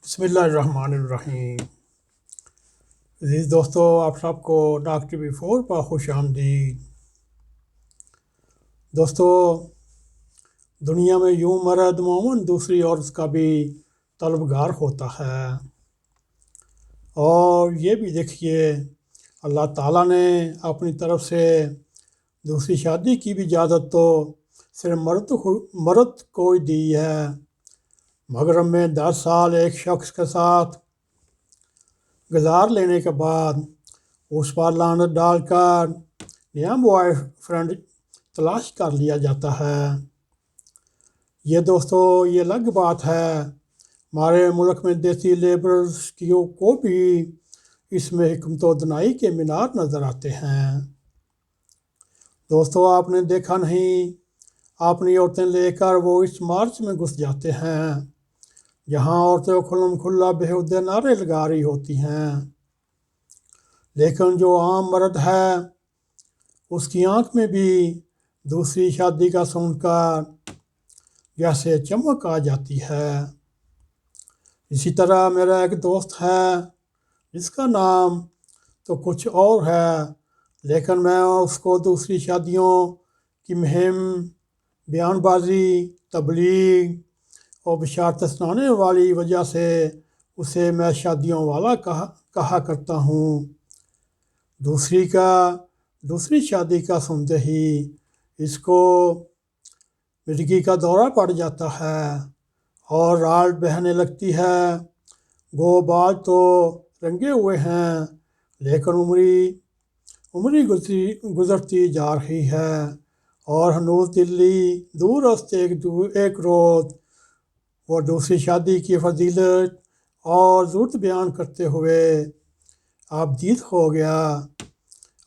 بسم اللہ الرحمن الرحیم۔ عزیز دوستو، آپ سب کو ڈاکٹر ٹی وی 4 پر خوش آمدید۔ دوستو، دنیا میں یوں مرد عموماً دوسری عورت کا بھی طلبگار ہوتا ہے، اور یہ بھی دیکھیے اللہ تعالیٰ نے اپنی طرف سے دوسری شادی کی بھی اجازت تو صرف مرد کو ہی دی ہے۔ مغرب میں 10 سال ایک شخص کے ساتھ گزار لینے کے بعد اس پر لعنت ڈال کر نیا بوائے فرینڈ تلاش کر لیا جاتا ہے۔ یہ دوستو یہ الگ بات ہے، ہمارے ملک میں دیسی لیبرز کو بھی اس میں حکمت و دنائی کے مینار نظر آتے ہیں۔ دوستو، آپ نے دیکھا نہیں، اپنی عورتیں لے کر وہ اس مارچ میں گھس جاتے ہیں جہاں عورتیں کھلم کھلا بےہودہ نعرے لگا رہی ہوتی ہیں، لیکن جو عام مرد ہے اس کی آنکھ میں بھی دوسری شادی کا سن کر جیسے چمک آ جاتی ہے۔ اسی طرح میرا ایک دوست ہے جس کا نام تو کچھ اور ہے، لیکن میں اس کو دوسری شادیوں کی مہم، بیان بازی، تبلیغ اور بشارتیں سنانے والی وجہ سے اسے میں شادیوں والا کہا کرتا ہوں۔ دوسری شادی کا سنتے ہی اس کو مرگی کا دورہ پڑ جاتا ہے اور راڑ بہنے لگتی ہے۔ گو بال تو رنگے ہوئے ہیں، لیکن عمری گزرتی جا رہی ہے، اور ہنوز دلی دور است ایک روز وہ دوسری شادی کی فضیلت اور ضرورت بیان کرتے ہوئے آبدید ہو گیا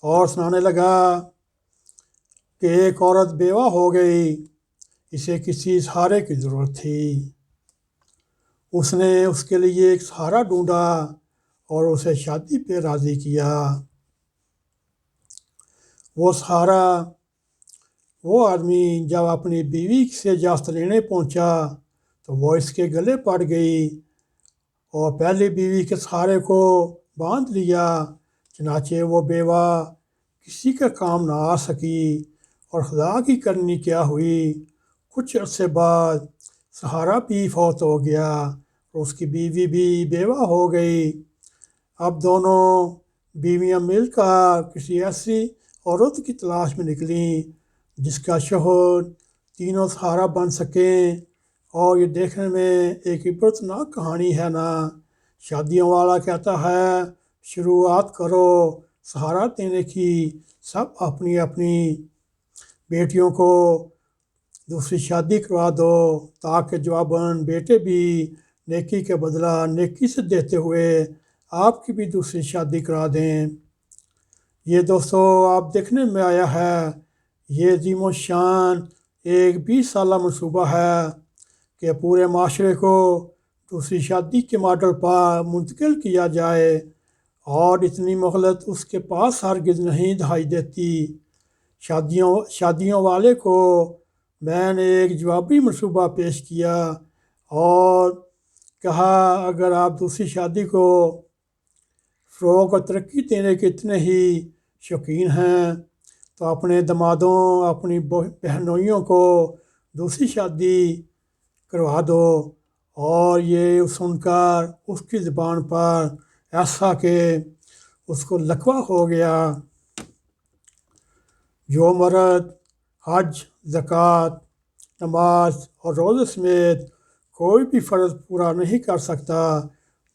اور سنانے لگا کہ ایک عورت بیوہ ہو گئی، اسے کسی سہارے کی ضرورت تھی، اس نے اس کے لیے ایک سہارا ڈھونڈا اور اسے شادی پہ راضی کیا۔ وہ سہارا، وہ آدمی جب اپنی بیوی سے اجازت لینے پہنچا تو وہ اس کے گلے پڑ گئی اور پہلی بیوی کے سہارے کو باندھ لیا، چنانچہ وہ بیوہ کسی کا کام نہ آ سکی، اور خدا کی کرنی کیا ہوئی، کچھ عرصے بعد سہارا بھی فوت ہو گیا اور اس کی بیوی بھی بیوہ ہو گئی۔ اب دونوں بیویاں مل کر کسی ایسی عورت کی تلاش میں نکلیں جس کا شوہر تینوں سہارا بن سکیں، اور یہ دیکھنے میں ایک عبرتناک کہانی ہے نا۔ شادیوں والا کہتا ہے شروعات کرو سہارا دینے کی، سب اپنی اپنی بیٹیوں کو دوسری شادی کروا دو تاکہ جواباً بیٹے بھی نیکی کے بدلہ نیکی سے دیتے ہوئے آپ کی بھی دوسری شادی کرا دیں۔ یہ دوستو آپ دیکھنے میں آیا ہے، یہ عظیم الشان ایک 20 سالہ منصوبہ ہے کہ پورے معاشرے کو دوسری شادی کے ماڈل پر منتقل کیا جائے، اور اتنی مہلت اس کے پاس ہرگز نہیں دکھائی دیتی۔ شادیوں والے کو میں نے ایک جوابی منصوبہ پیش کیا اور کہا اگر آپ دوسری شادی کو فروغ اور ترقی دینے کے اتنے ہی شوقین ہیں تو اپنے دمادوں، اپنی بہنوئیوں کو دوسری شادی کروا دو۔ اور یہ سن کر اس کی زبان پر ایسا کہ اس کو لکوہ ہو گیا۔ جو مرد حج، زکوٰۃ، نماز اور روزے سمیت کوئی بھی فرض پورا نہیں کر سکتا،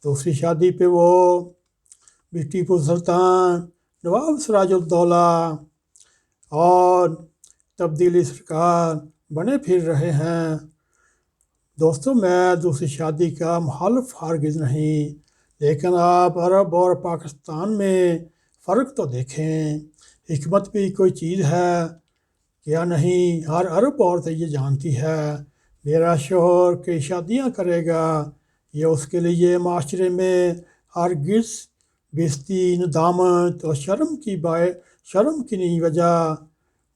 دوسری شادی پہ وہ بھی ٹیپو سلطان، نواب سراج الدولہ اور تبدیلی سرکار بنے پھر رہے ہیں۔ دوستو، میں دوسری شادی کا مخالف ہرگز نہیں، لیکن آپ عرب اور پاکستان میں فرق تو دیکھیں۔ حکمت بھی کوئی چیز ہے کیا نہیں؟ ہر عرب عورت یہ جانتی ہے میرا شوہر کئی شادیاں کرے گا، یہ اس کے لیے معاشرے میں ہرگز بےعزتی، ندامت اور شرم کی نہیں وجہ۔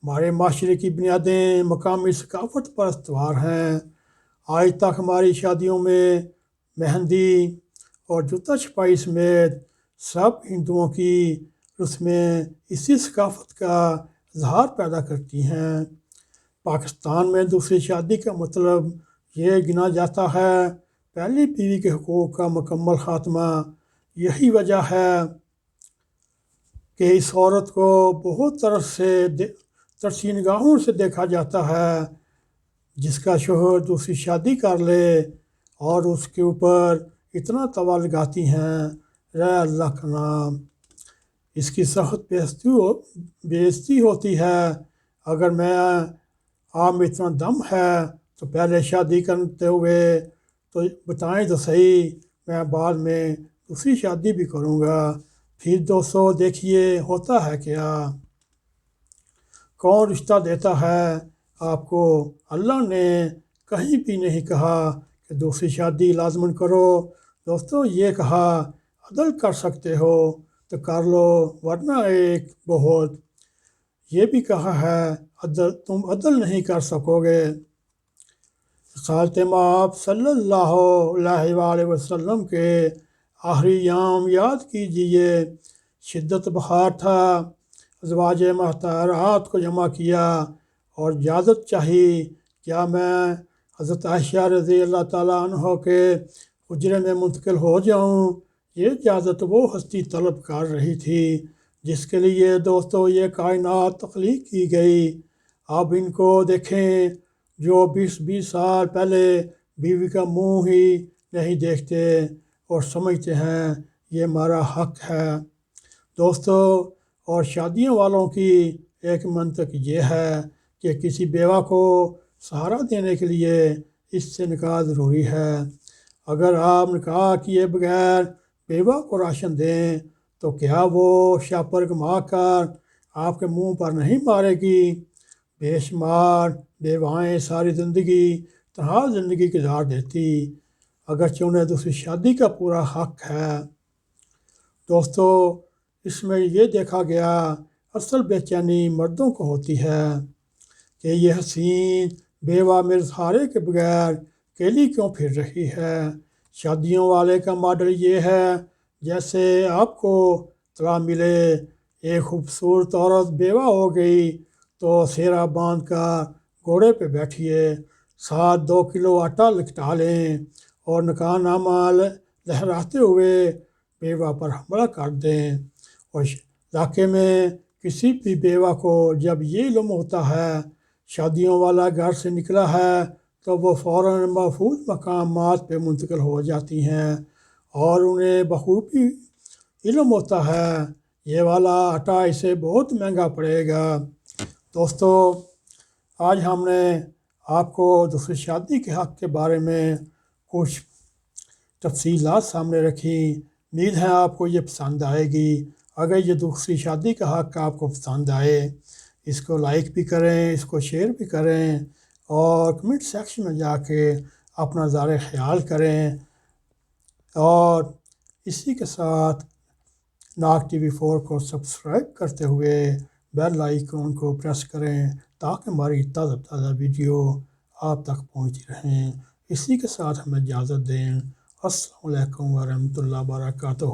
ہمارے معاشرے کی بنیادیں مقامی ثقافت پر استوار ہیں۔ آج تک ہماری شادیوں میں مہندی اور جوتا چھپائی سمیت سب ہندوؤں کی رسمیں اسی ثقافت کا اظہار پیدا کرتی ہیں۔ پاکستان میں دوسری شادی کا مطلب یہ گنا جاتا ہے پہلی بیوی کے حقوق کا مکمل خاتمہ۔ یہی وجہ ہے کہ اس عورت کو بہت طرف سے ترسی نگاہوں سے دیکھا جاتا ہے جس کا شوہر دوسری شادی کر لے اور اس کے اوپر اتنا توا لگاتی ہیں، رے اللہ کا نام۔ اس کی سخت بےعزتی ہوتی ہے۔ اگر میں آپ میں اتنا دم ہے تو پہلے شادی کرتے ہوئے تو بتائیں تو صحیح، میں بعد میں دوسری شادی بھی کروں گا۔ پھر دوستو دیکھیے ہوتا ہے کیا، کون رشتہ دیتا ہے آپ کو؟ اللہ نے کہیں بھی نہیں کہا کہ دوسری شادی لازماً کرو۔ دوستو یہ کہا عدل کر سکتے ہو تو کر لو ورنہ ایک بہت، یہ بھی کہا ہے تم عدل نہیں کر سکو گے۔ رسالت مآب صلی اللہ علیہ وآلہ وسلم کے آخری ایام یاد کیجئے، شدت بہار تھا، ازواج مطہرات کو جمع کیا اور اجازت چاہی، کیا میں حضرت عائشہ رضی اللہ تعالیٰ عنہ کے حجرے میں منتقل ہو جاؤں؟ یہ اجازت وہ ہستی طلب کر رہی تھی جس کے لیے دوستو یہ کائنات تخلیق کی گئی۔ اب ان کو دیکھیں جو 20 سال پہلے بیوی کا منہ ہی نہیں دیکھتے اور سمجھتے ہیں یہ ہمارا حق ہے۔ دوستو اور شادیوں والوں کی ایک منطق یہ ہے کہ کسی بیوہ کو سہارا دینے کے لیے اس سے نکاح ضروری ہے۔ اگر آپ نکاح کیے بغیر بیوہ کو راشن دیں تو کیا وہ شاپر گھما کر آپ کے منہ پر نہیں مارے گی؟ بے شمار بیوائیں ساری زندگی تنہا زندگی گزار دیتی اگرچہ انہیں دوسری شادی کا پورا حق ہے۔ دوستو اس میں یہ دیکھا گیا اصل بے چینی مردوں کو ہوتی ہے کہ یہ حسین بیوہ میرے سہارے کے بغیر اکیلی کیوں پھر رہی ہے۔ شادیوں والے کا ماڈل یہ ہے جیسے آپ کو اطلاع ملے ایک خوبصورت عورت بیوہ ہو گئی تو سیرا باندھ کر گھوڑے پہ بیٹھیے، ساتھ 2 کلو آٹا لٹا لیں اور نکاح نامہ لہراتے ہوئے بیوہ پر حملہ کر دیں۔ اور علاقے میں کسی بھی بیوہ کو جب یہ علم ہوتا ہے شادیوں والا گھر سے نکلا ہے تو وہ فوراً محفوظ مقامات پہ منتقل ہو جاتی ہیں اور انہیں بخوبی علم ہوتا ہے یہ والا آٹا اسے بہت مہنگا پڑے گا۔ دوستو آج ہم نے آپ کو دوسری شادی کے حق کے بارے میں کچھ تفصیلات سامنے رکھی، امید ہے آپ کو یہ پسند آئے گی۔ اگر یہ دوسری شادی کا حق آپ کو پسند آئے اس کو لائک بھی کریں، اس کو شیئر بھی کریں اور کمنٹ سیکشن میں جا کے اپنا اظہار خیال کریں، اور اسی کے ساتھ ناگ ٹی وی 4 کو سبسکرائب کرتے ہوئے بیل آئیکن کو پریس کریں تاکہ ہماری تازہ تازہ ویڈیو آپ تک پہنچتی رہیں۔ اسی کے ساتھ ہمیں اجازت دیں۔ السلام علیکم ورحمۃ اللہ وبرکاتہ۔